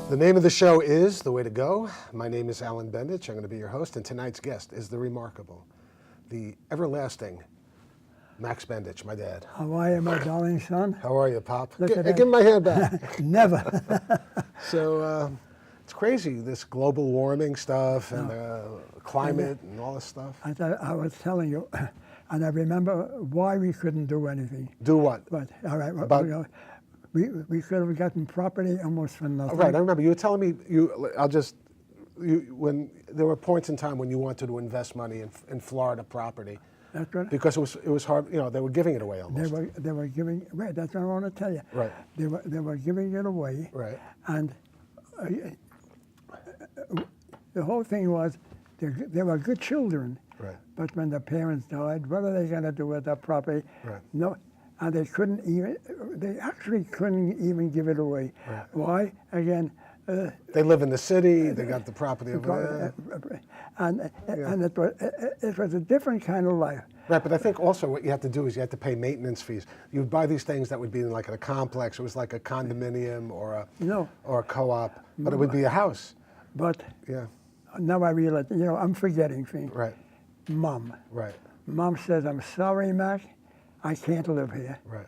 The name of the show is The Way to Go. My name is Alan Bendich. I'm going to be your host, and tonight's guest is the remarkable, the everlasting Max Bendich, my dad. How are you, my darling son? How are you, Pop? Look at Give him my hand back. Never. So it's crazy, this global warming stuff and climate and all this stuff. I was telling you, and I remember why we couldn't do anything. Do what? But all right, About- we could have gotten property almost for nothing. Right, I remember you were telling me, when there were points in time when you wanted to invest money in Florida property, That's what because it was hard, they were giving it away almost. they were giving. Right, that's what I want to tell you. Right. They were giving it away. Right. And the whole thing was, they were good children. Right. But when the parents died, what are they going to do with that property? Right. No, and they actually couldn't even give it away. Right. Why? Again, They live in the city, they got the property over there. and it was a different kind of life. Right, but I think also what you have to do is you have to pay maintenance fees. You would buy these things that would be in like a complex. It was like a condominium or a co-op, but it would be a house. But Yeah, now I realize, I'm forgetting things. right, Mom. right, Mom says, "I'm sorry, Mac, I can't live here." right.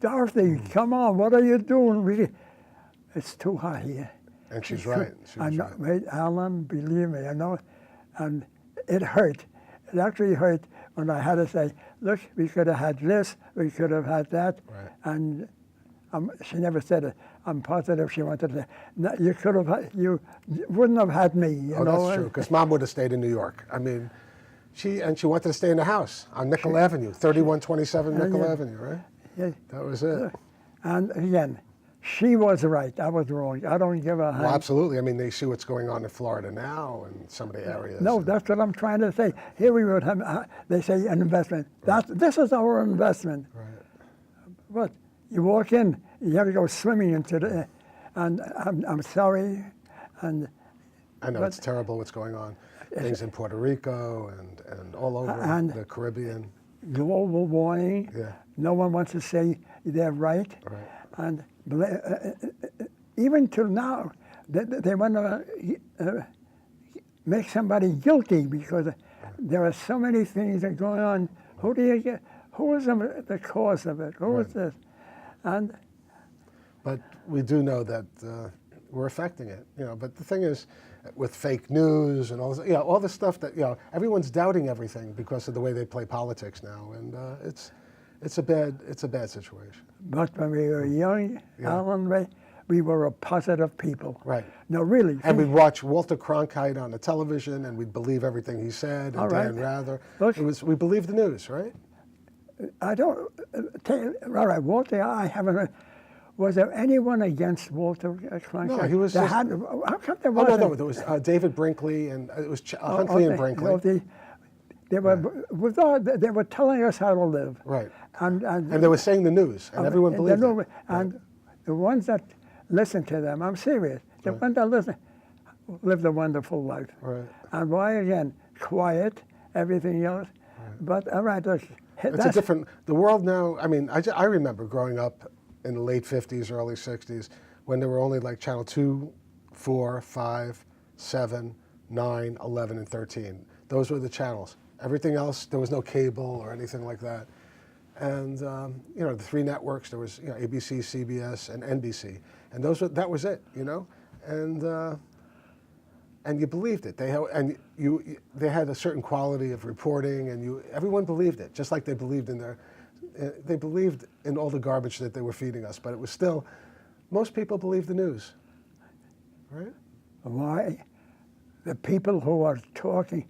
Dorothy, come on, what are you doing? It's too hot here. And she's right. She was right. Wait, Alan, believe me, I know, and it hurt. It actually hurt when I had to say, "Look, we could have had this, we could have had that," Right. and she never said it. I'm positive she wanted to. "No, you could have, you wouldn't have had me." You Oh, know? that's true, because Mom would have stayed in New York. I mean, she wanted to stay in the house on Nickel Avenue, 3127 Nickel Avenue, right? Yeah. That was it. And again, she was right. I was wrong. I don't give a. Well, absolutely. I mean, they see what's going on in Florida now and some of the areas. No, that's what I'm trying to say. Here we would have, they say an investment. This is our investment. Right. But you walk in, you have to go swimming into the, and I'm sorry, and I know, it's terrible what's going on. Things in Puerto Rico and all over And- the Caribbean. global warming. Yeah. No one wants to say they're right. Right. And even till now, they want to make somebody guilty because there are so many things that are going on. Who do you get? Who is the cause of it? Who is this? And But we do know that we're affecting it, But the thing is, with fake news and all this, all the stuff that everyone's doubting everything because of the way they play politics now, and it's a bad situation. but when we were young, Alan Ray, we were a positive people. Right. No, really. And we'd watch Walter Cronkite on the television, and we'd believe everything he said, and All right. Dan Rather. Look. We believed the news, right? I don't. All right, Walter. I haven't. Was there anyone against Walter Cronkite? No, he was just- How come there Oh, wasn't? no, there was David Brinkley, and it was Huntley and Brinkley. They were telling us how to live. Right. And And they were saying the news, and everyone believed it. And the ones that listened to them, I'm serious, the ones that listen, lived a wonderful life. Right. And why, again, quiet, everything else. But, all right, look. The world now, I mean, I remember growing up in the late 50s, early 60s, when there were only like channel 2, 4, 5, 7, 9, 11, and 13. Those were the channels. Everything else, there was no cable or anything like that. And, the three networks, there was ABC, CBS, and NBC. And that was it, And you believed it. They had a certain quality of reporting, and everyone believed it, just like they believed in all the garbage that they were feeding us. But it was still, most people believed the news, right? Why? The people who are talking,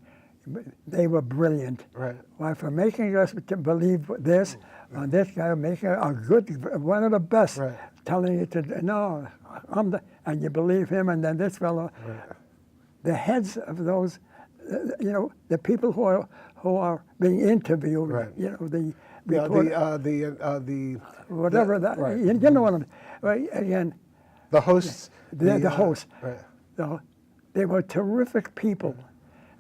they were brilliant. Right. Why, for making us to believe this, and this guy making a good, one of the best, Right. telling you to, no, and you believe him, and then this fellow. Right. The heads of those, the people who are being interviewed, Right. the Yeah, report, whatever that, right. you know what I'm, right, again, The hosts. the hosts, Right. they were terrific people,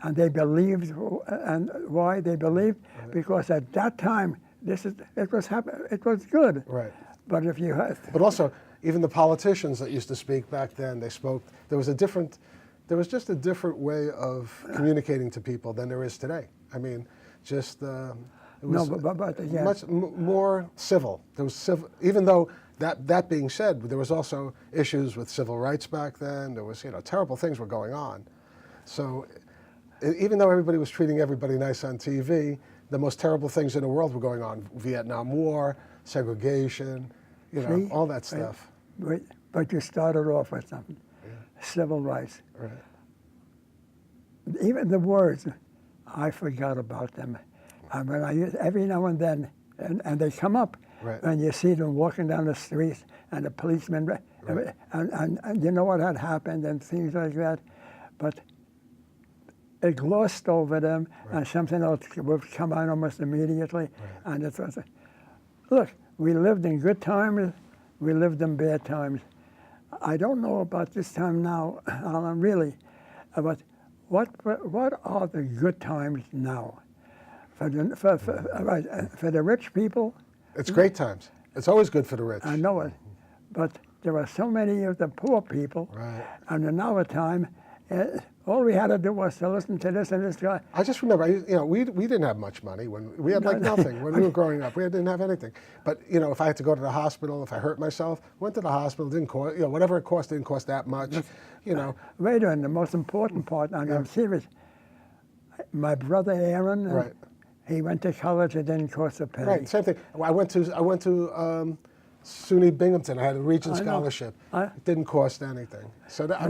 and they believed, and why they believed, because at that time, it was good. Right. But if you had, But also, even the politicians that used to speak back then, they spoke. There was just a different way of communicating to people than there is today. I mean, just it was but again, much more civil. There was civil, even though that being said, there was also issues with civil rights back then. There was terrible things were going on. So even though everybody was treating everybody nice on TV, the most terrible things in the world were going on: Vietnam War, segregation, See? all that stuff. But you started off with something, civil rights. Right. Even the words, I forgot about them. And when I use every now and then, and they come up, Right. and you see them walking down the streets, and the policemen, Right. and you know what had happened, and things like that. But it glossed over them, and something else would come on almost immediately. And it was, look, we lived in good times, we lived in bad times. I don't know about this time now, Alan, really, but what are the good times now? For the rich people, It's great times. It's always good for the rich. I know it, but there are so many of the poor people, Right. and in our time, all we had to do was to listen to this and this guy. I just remember, we didn't have much money when we had like nothing when we were growing up. We didn't have anything. But if I had to go to the hospital, if I hurt myself, went to the hospital. Didn't cost, whatever it cost didn't cost that much. Wait a minute, the most important part, and I'm serious. My brother Aaron, Right. he went to college. It didn't cost a penny. Right. Same thing. I went to SUNY Binghamton. I had a Regent I know. scholarship. I- It didn't cost anything. So but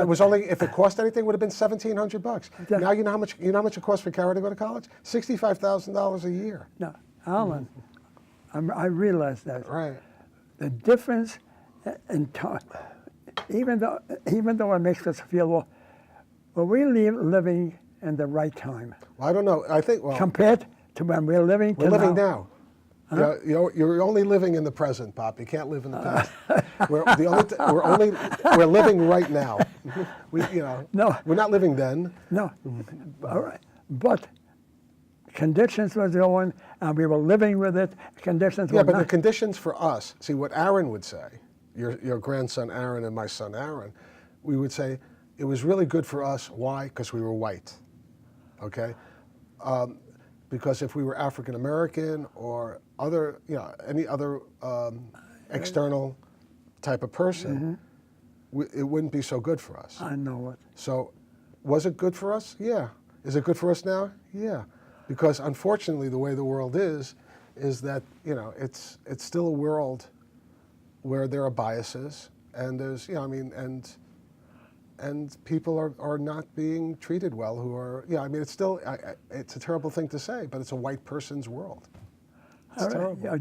it was only if it cost anything, it would have been $1,700. Yeah. Now you know how much it costs for Cara to go to college? $65,000 a year. No, Alan, I realize that. Right. The difference in time, even though it makes us feel, well, we're living in the right time Well, I don't know. I think compared to when we're living. we're living now. You're only living in the present, Pop. You can't live in the past. We're living right now. No. We're not living then. No, all right, but conditions was going, and we were living with it. Conditions Yeah, were but the not. conditions for us. See what Aaron would say. Your grandson Aaron and my son Aaron, we would say it was really good for us. Why? Because we were white. Okay. Because if we were African American or any other external type of person, it wouldn't be so good for us. I know it. So, was it good for us? Yeah. Is it good for us now? Yeah. Because unfortunately, the way the world is that it's still a world where there are biases, and there's and people are not being treated well who are, it's still, it's a terrible thing to say, but it's a white person's world. It's terrible.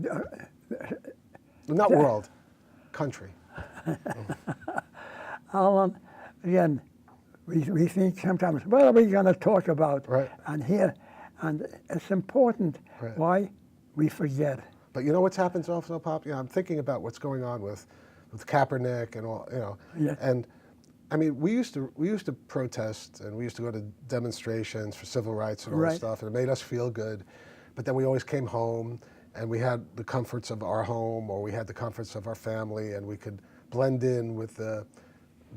Not world, country. Alan, again, we think sometimes, what are we going to talk about? Right. And here, and it's important. Right. Why? We forget. But you know what's happened also, Pop? I'm thinking about what's going on with Kaepernick and all, Yeah. and I mean, we used to protest, and we used to go to demonstrations for civil rights and all Right. this stuff, and it made us feel good. But then we always came home, and we had the comforts of our home, or we had the comforts of our family, and we could blend in with the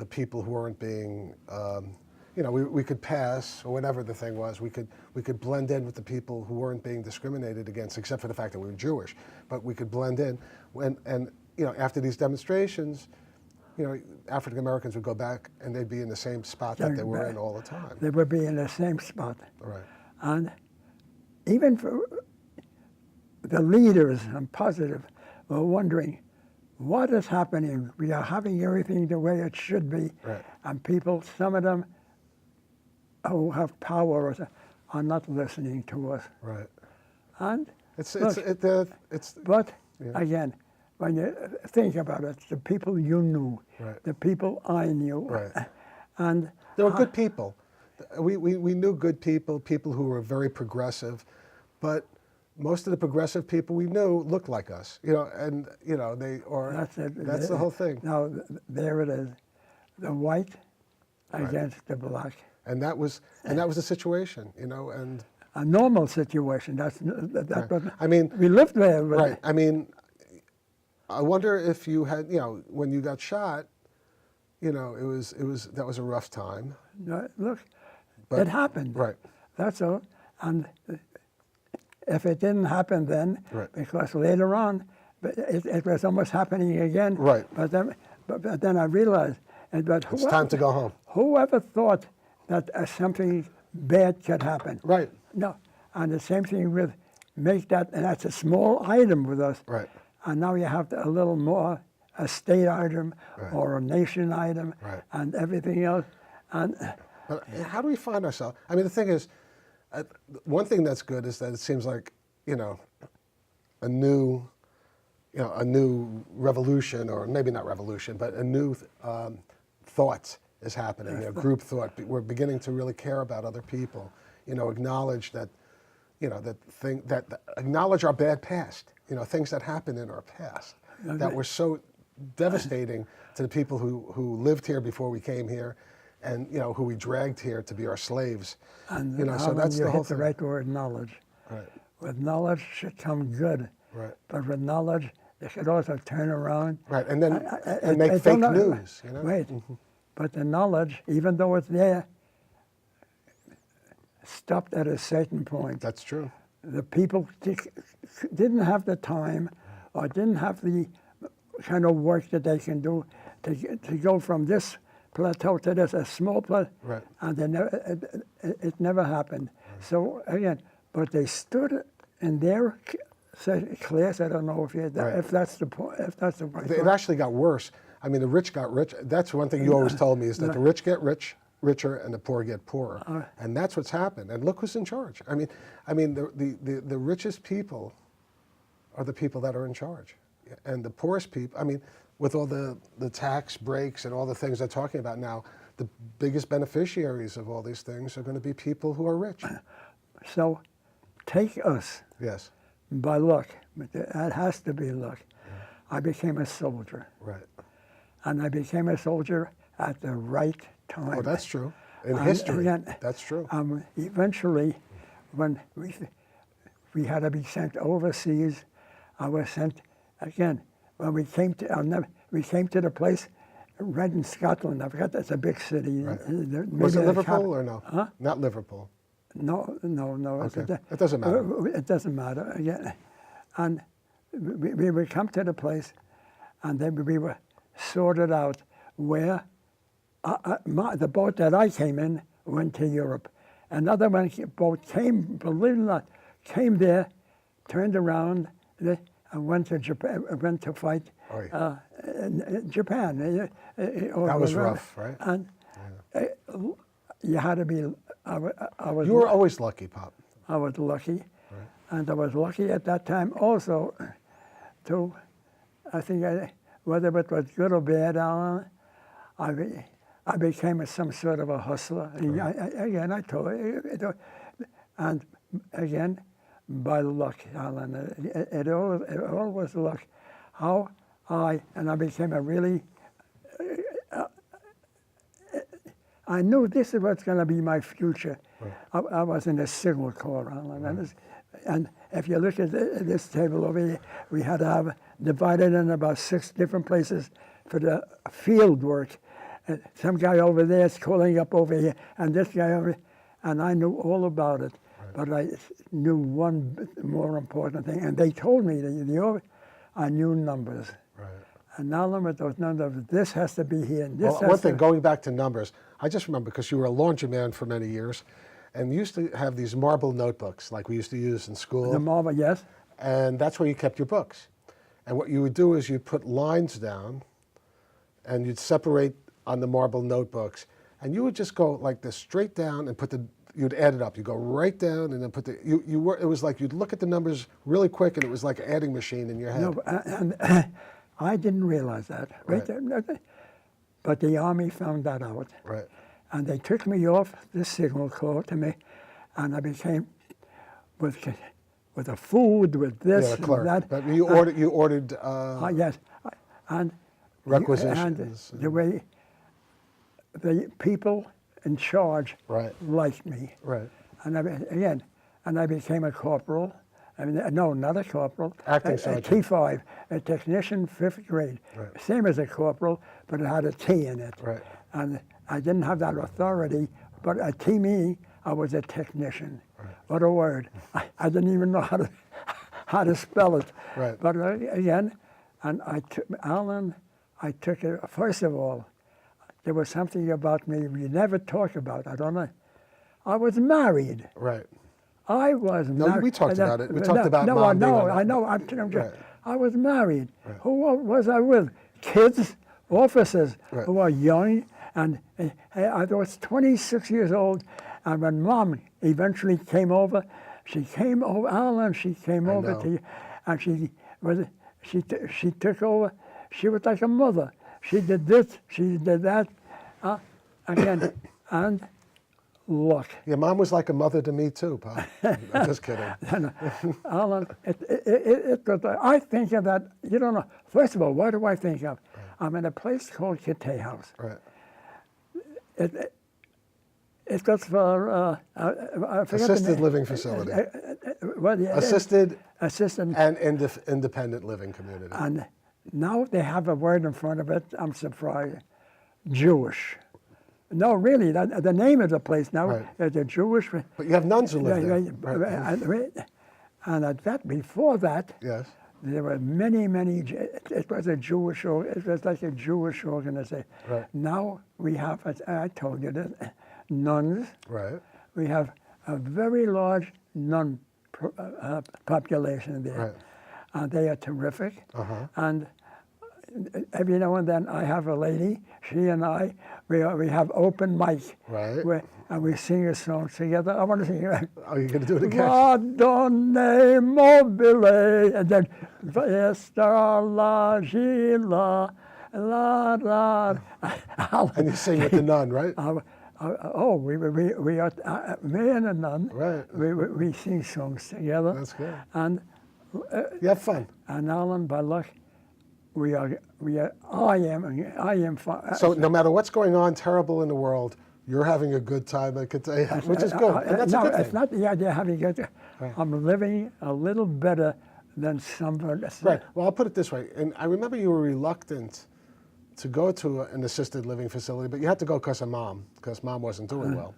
people who weren't being, we could pass, or whatever the thing was. We could blend in with the people who weren't being discriminated against, except for the fact that we were Jewish. But we could blend in, and after these demonstrations, African Americans would go back and they'd be in the same spot that they were in all the time. They would be in the same spot. Right. And even for the leaders, I'm positive, were wondering, what is happening? We are having everything the way it should be. Right. And people, some of them who have power are not listening to us. Right. And It's but Yeah. again, when you think about it, the people you knew, Right. the people I knew, Right. and They were good people. We knew good people who were very progressive, but most of the progressive people we knew looked like us, and that's it. that's the whole thing. Now there it is, the white Right. against the black. And that was the situation, and A normal situation. That Right. wasn't. I mean, We lived there. But right. I mean, I wonder if you had, when you got shot, that was a rough time. Look, But- it happened. Right. That's all. And if it didn't happen then, Right. because later on, it was almost happening again. Right. But then I realized that It's time to go home. whoever thought that something bad could happen? Right. No. And the same thing with make that, and that's a small item with us. Right. And now you have a little more, a state item Right. or a nation item Right. and everything else. And But how do we find ourselves? I mean, the thing is, one thing that's good is that it seems like, a new revolution, or maybe not revolution, but a new thought is happening, group thought. We're beginning to really care about other people, acknowledge that, acknowledge our bad past, things that happened in our past that were so devastating to the people who lived here before we came here, and who we dragged here to be our slaves. And So that's you the whole hit the thing. right word, knowledge. Right. With knowledge should come good. Right. But with knowledge, they should also turn around. Right, and then and make fake news. Wait, but the knowledge, even though it's there, stopped at a certain point. That's true. The people didn't have the time or didn't have the kind of work that they can do to go from this plateau to this, a small plateau, Right. and it never happened. So again, but they stood in their class. I don't know if that's the point. If that's the right. It actually got worse. I mean, the rich got rich. That's one thing you always told me, is that the rich get richer, and the poor get poorer. And that's what's happened. And look who's in charge. I mean, the richest people are the people that are in charge, and the poorest people. I mean, with all the tax breaks and all the things they're talking about now, the biggest beneficiaries of all these things are going to be people who are rich. So, take us Yes. by luck. That has to be luck. I became a soldier, Right. and I became a soldier at the right time. Oh, that's true. In And history, again, that's true. Eventually, when we had to be sent overseas, I was sent again. When we came to the place right in Scotland. I forgot, that's a big city. Right. Maybe Was it the Liverpool or no? Huh? Not Liverpool. No. Okay. It doesn't matter. It doesn't matter. Yeah. And we would come to the place, and then we were sorted out where the boat that I came in went to Europe. Another boat came, believe it or not, came there, turned around, and went to Japan. Went to fight in Japan. That was rough, right? And you had to be. I was. You were always lucky, Pop. I was lucky, and I was lucky at that time also. To, I think, whether it was good or bad, Alan, I became some sort of a hustler. Again, I told you, and again, by luck, Alan. It all was luck. How I became a really. I knew this is what's going to be my future. Right. I was in the Signal Corps, Alan, and if you look at this table over here, we had to have divided in about 6 different places for the field work. Some guy over there is calling up over here, and this guy over here, and I knew all about it. Right. But I knew one more important thing, and they told me that I knew numbers. Right. And now look at those numbers. This has to be here. And this one thing, going back to numbers, I just remember because you were a laundryman for many years, and you used to have these marble notebooks like we used to use in school. The marble, yes. And that's where you kept your books. And what you would do is you'd put lines down, and you'd separate on the marble notebooks, and you would just go like this straight down and you'd add it up. You go right down and then it was like you'd look at the numbers really quick, and it was like an adding machine in your head. No, and I didn't realize that. Right. But the Army found that out. Right. And they took me off the Signal Corps to me, and I became with the food, with this and that. But you ordered. Yes, and requisitions. And the way the people in charge liked me. Right. And I became a corporal, I mean, no, not a corporal. Acting a sergeant. T5, a technician, 5th grade. Right. Same as a corporal, but it had a T in it. Right. And I didn't have that authority, but to me, I was a technician. Right. What a word. I didn't even know how to spell it. Right. But again, and Alan, I took it, first of all, there was something about me we never talk about. I don't know. I was married. Right. I was married. No, we talked about it. We talked about no, Mom being no, on that. I know. I'm just, Right. I was married. Right. Who was I with? Kids, officers Right. who were young, and I was 26 years old. And when Mom eventually came over, Alan, she came I over know. to, and she took over. She was like a mother. She did this, she did that, again, and look. Yeah, Mom was like a mother to me too, Pop. I'm just kidding. Alan, it was, I think of that, you don't know. First of all, what do I think of? Right. I'm in a place called Kittay House. Right. It was for, I forget the Assisted name. living facility. Well, yeah, Assisted assistant. and independent living community. And now they have a word in front of it, I'm surprised, Jewish. No, really, the name of the place now Right. is a Jewish. But you have nuns who live there. Right. And at that, before that, Yes. there were many. It was a Jewish. It was like a Jewish organization. Right. Now we have, as I told you, this, nuns. Right. We have a very large nun population there, Right. and they are terrific. Uh-huh. And every now and then, I have a lady. She and I, we have open mic. Right. And we sing a song together. I want to sing it. Oh, you're going to do it again? Madonna mobile, and then Esta la gila, la la. And you sing with the nun, right? We are me and a nun. Right. We sing songs together. That's good. And You have fun. and Alan, by luck, I am fine. So no matter what's going on terrible in the world, you're having a good time at Kittay House, which is good. And that's no, a good thing. it's not the idea of having good. Right. I'm living a little better than somebody. Right. Well, I'll put it this way. And I remember you were reluctant to go to an assisted living facility, but you had to go because Mom wasn't doing well.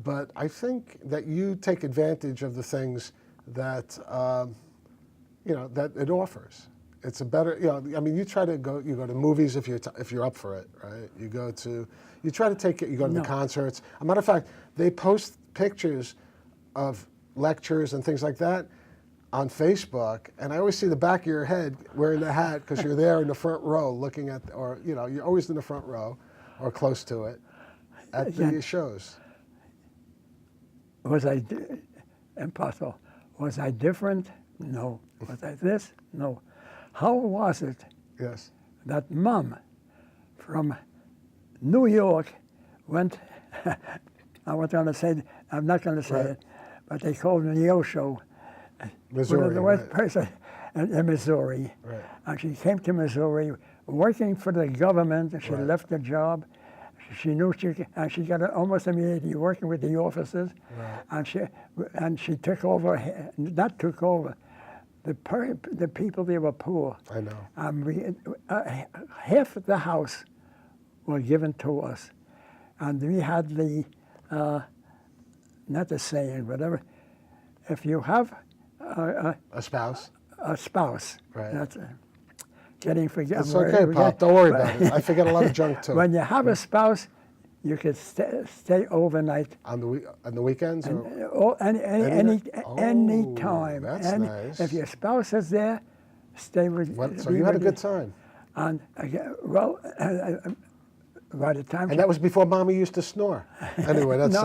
But I think that you take advantage of the things that, that it offers. It's a better, I mean, you try to go, you go to movies if you're up for it, right? You try to take it, you go to the concerts. As a matter of fact, they post pictures of lectures and things like that on Facebook, and I always see the back of your head wearing the hat because you're there in the front row looking at, or, you're always in the front row or close to it at the shows. Was I impossible? Was I different? No. Was I this? No. How was it Yes. that Mom from New York went, I'm not going to say it, but they called me the Osho. Missouri, the worst person in Missouri. Right. And she came to Missouri working for the government. She left the job. She knew she got almost immediately working with the officers. Right. And she took over, not took over, the people, they were poor. I know. Half of the house were given to us. And we had not the saying, whatever, if you have A spouse? a spouse, Right. that's getting forget. It's okay, Pop. Don't worry about it. I forget a lot of junk, too. When you have a spouse, you could stay overnight. On the weekends? Or? Or any time. That's and nice. if your spouse is there, stay with. So you had a good time. And by the time. And that was before Mommy used to snore. Anyway, that's.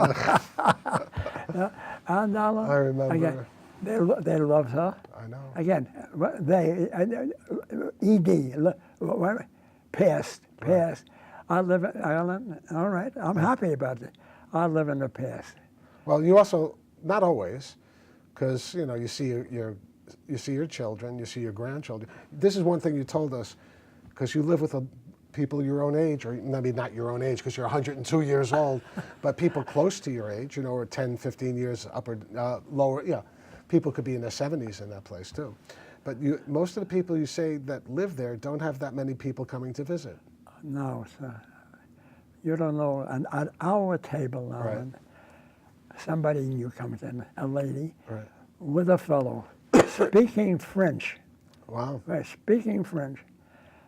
And I remember. Again, they loved her. I know. Again, past. I live in Ireland. All right, I'm happy about it. I live in the past. Well, you also, not always, because you see your children, you see your grandchildren. This is one thing you told us, because you live with people your own age, or maybe not your own age because you're 102 years old, but people close to your age, or 10, 15 years up or lower, people could be in their 70s in that place too. But most of the people you say that live there don't have that many people coming to visit. No, sir. You don't know. And at our table now, Right. somebody new comes in, a lady, Right. with a fellow, speaking French. Wow. Right, speaking French.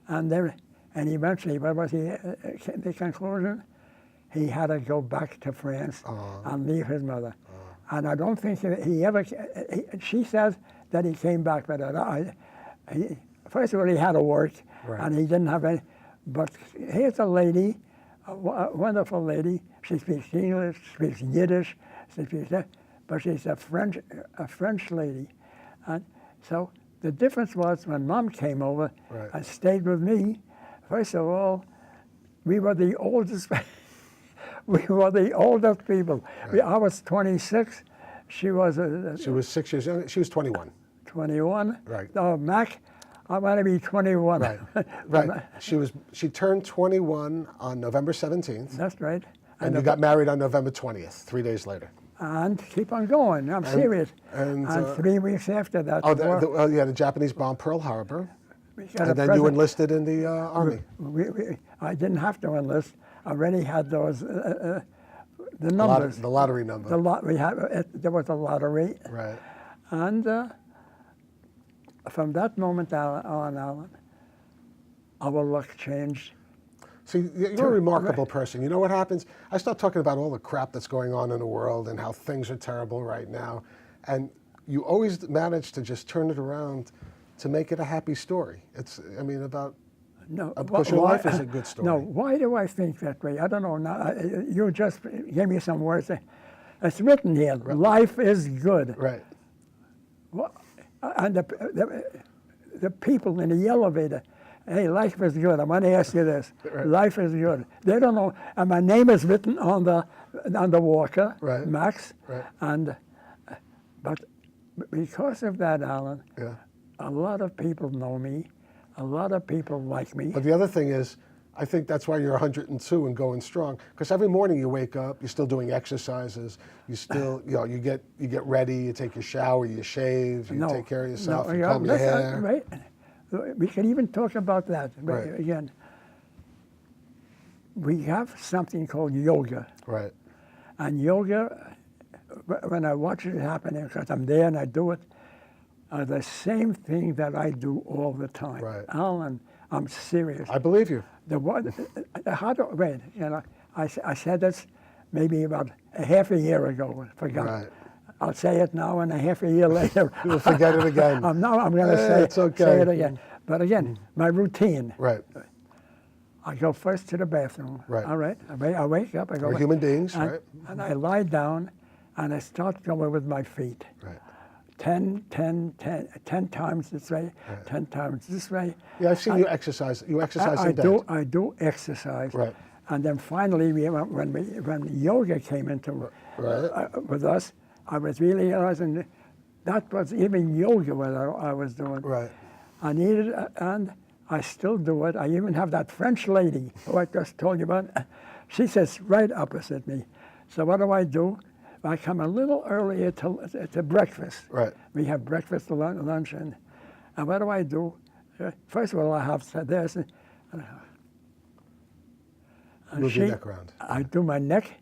And eventually, what was the conclusion? He had to go back to France and leave his mother. And I don't think he ever, she says that he came back, but first of all, he had to work, Right. and he didn't have any. But here's a lady, a wonderful lady. She speaks English, speaks Yiddish, but she's a French lady. And so the difference was when Mom came over Right. and stayed with me, first of all, we were the oldest. We were the oldest people. Right. I was 26. She was She was 6 years young. She was 21. 21. Right. Oh, Mac, I want to be 21. Right. Right. She turned 21 on November 17th, That's right. and you got married on November 20th, 3 days later. And keep on going. I'm serious. and, 3 weeks after that, Oh, the war, the Japanese bombed Pearl Harbor, we got a and then you present. enlisted in the Army. I didn't have to enlist. I already had those the numbers. The lottery number. There was a lottery, Right. and from that moment on, Alan, our luck changed. See, you're a remarkable person. You know what happens? I start talking about all the crap that's going on in the world and how things are terrible right now, and you always manage to just turn it around to make it a happy story. No, because your life is a good story. No, why do I think that way? I don't know. Now, you just gave me some words. It's written here. Right. Life is good. Right. Well, and the people in the elevator, hey, life is good. I want to ask you this. Right. Life is good. They don't know. And my name is written on the walker, Right. Max. Right. But because of that, Alan, Yeah. a lot of people know me. A lot of people like me. But the other thing is, I think that's why you're 102 and going strong. Because every morning you wake up, you're still doing exercises. You still, you get ready. You take your shower. You shave. You take care of yourself. You comb your hair. Right. We can even talk about that. Right. Again, we have something called yoga. Right. And yoga, when I watch it happening, because I'm there and I do it, are the same thing that I do all the time. Right. Alan, I'm serious. I believe you. I said this maybe about a half a year ago. Forgot. Right. I'll say it now, and a half a year later, You'll forget it again. I'm going to It's okay. say it again. But again, my routine. Right. I go first to the bathroom. Right. All right. I wake up. I go. We're human beings, and, right? And I lie down, and I start going with my feet. Right. 10 times this way, 10 times this way. Yeah, I've seen you exercise. You exercise in bed. I do exercise. Right. And then finally, when yoga came into with us, I was realizing that was even yoga what I was doing. Right. I needed, and I still do it. I even have that French lady who I just told you about. She sits right opposite me. So what do? I come a little earlier to breakfast. Right. We have breakfast, lunch, and what do? First of all, I have this. Move your neck around. I do my neck.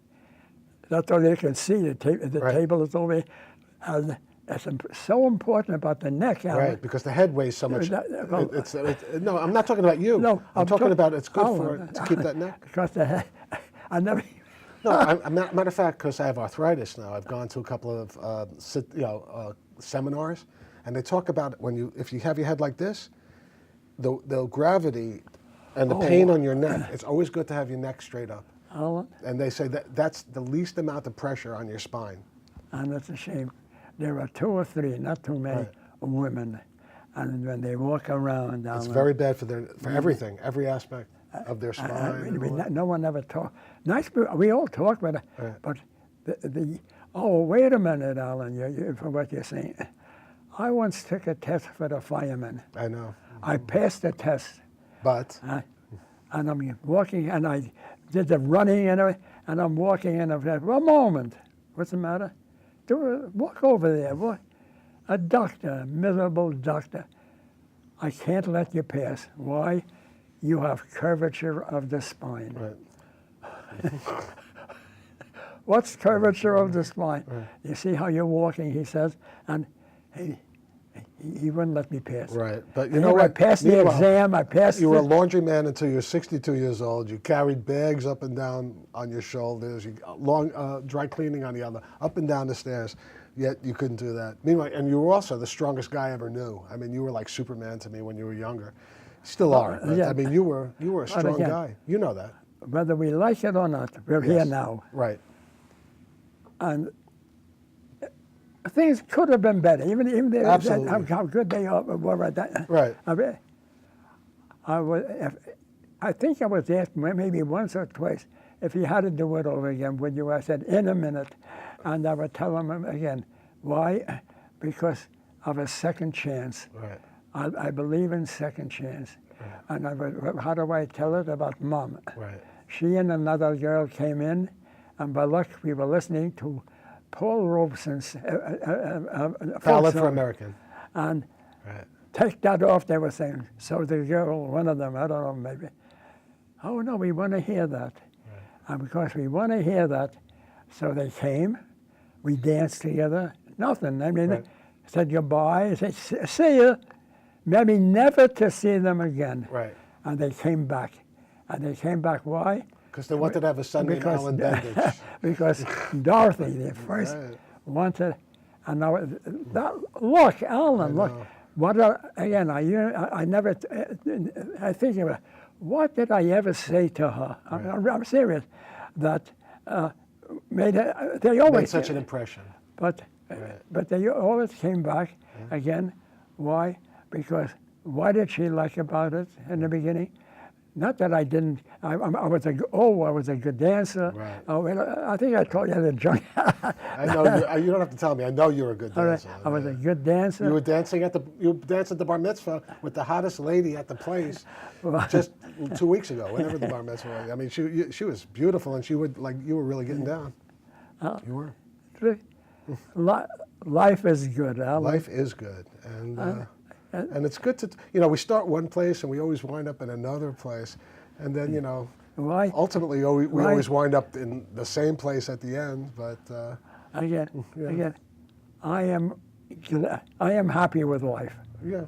That's all you can see. The table is over. And it's so important about the neck, Alan. Right, because the head weighs so much. No, I'm not talking about you. No, I'm talking about it's good to keep that neck. Because the head, I never. No, matter of fact, because I have arthritis now, I've gone to a couple of seminars, and they talk about if you have your head like this, the gravity and the pain on your neck. It's always good to have your neck straight up. And they say that's the least amount of pressure on your spine. And it's a shame. There are 2 or 3, not too many, women, and when they walk around, it's very bad for everything, every aspect of their spine. No one ever talks. Nice, we all talk, but wait a minute, Alan, for what you're saying. I once took a test for the firemen. I know. I passed the test. But? And I'm walking, and I did the running, and I'm walking, and I said, one moment, what's the matter? Walk over there. a doctor, a miserable doctor. I can't let you pass. Why? You have curvature of the spine. Right. What's curvature of the spine? Right. You see how you're walking, he says, and he wouldn't let me pass. Right. But you And know then what? I passed the Meanwhile, exam, I passed You were a the- laundryman until you were 62 years old. You carried bags up and down on your shoulders. You dry cleaning on the other, up and down the stairs. Yet you couldn't do that. Meanwhile, and you were also the strongest guy I ever knew. I mean, you were like Superman to me when you were younger. Still are. But, yeah. I mean, you were a strong again, guy. You know that. Whether we like it or not, we're here Yes. now. Right. And things could have been better, even Absolutely. how good they were at that. Right. I think I was asked maybe once or twice if he had to do it over again, would you? I said, in a minute. And I would tell him again, why? Because of a second chance. Right. I believe in second chance. Right. And how do I tell it about Mom? Right. She and another girl came in, and by luck we were listening to Paul Robeson's Ballad for American. And Right. take that off, they were saying. So the girl, one of them, I don't know, maybe, oh no, we want to hear that. Right. And because we want to hear that, so they came, we danced together, nothing. I mean, Right. said goodbye, said, see you, maybe never to see them again. Right. And they came back. And they came back, why? Because they wanted to have a son named Alan Bendich. Because Dorothy, the first, Right. wanted, and now, look, Alan, look. know. What again? I never. I think of it. What did I ever say to her? I'm serious. That made her. They always Made such an impression. But Right. but they always came back again. Why? Because what did she like about it in the beginning? Not that I didn't. I was a good dancer. Right. Oh, well, I think I told you the junk. I know you don't have to tell me. I know you're a good dancer. I was a good dancer. You were dancing at the bar mitzvah with the hottest lady at the place just 2 weeks ago, whenever the bar mitzvah was. I mean, she was beautiful, and you were really getting down. You were. Life is good, Alan. Life is good, and it's good to we start one place and we always wind up in another place, and then Why? ultimately we always wind up in the same place at the end. But Again, I am happy with life. yeah,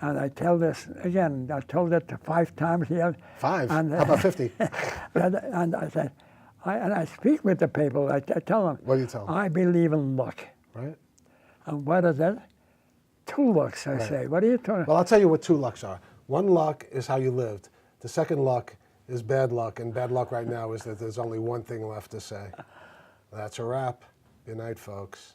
And I tell this again. I told it 5 times here. 5. And, How about 50? and I said, I speak with the people. I tell them. What do you tell them? I believe in luck. Right. And what is that? 2 lucks, I say. What are you talking? Well, I'll tell you what 2 lucks are. 1 luck is how you lived. The second luck is bad luck, and bad luck right now is that there's only one thing left to say. That's a wrap. Good night, folks.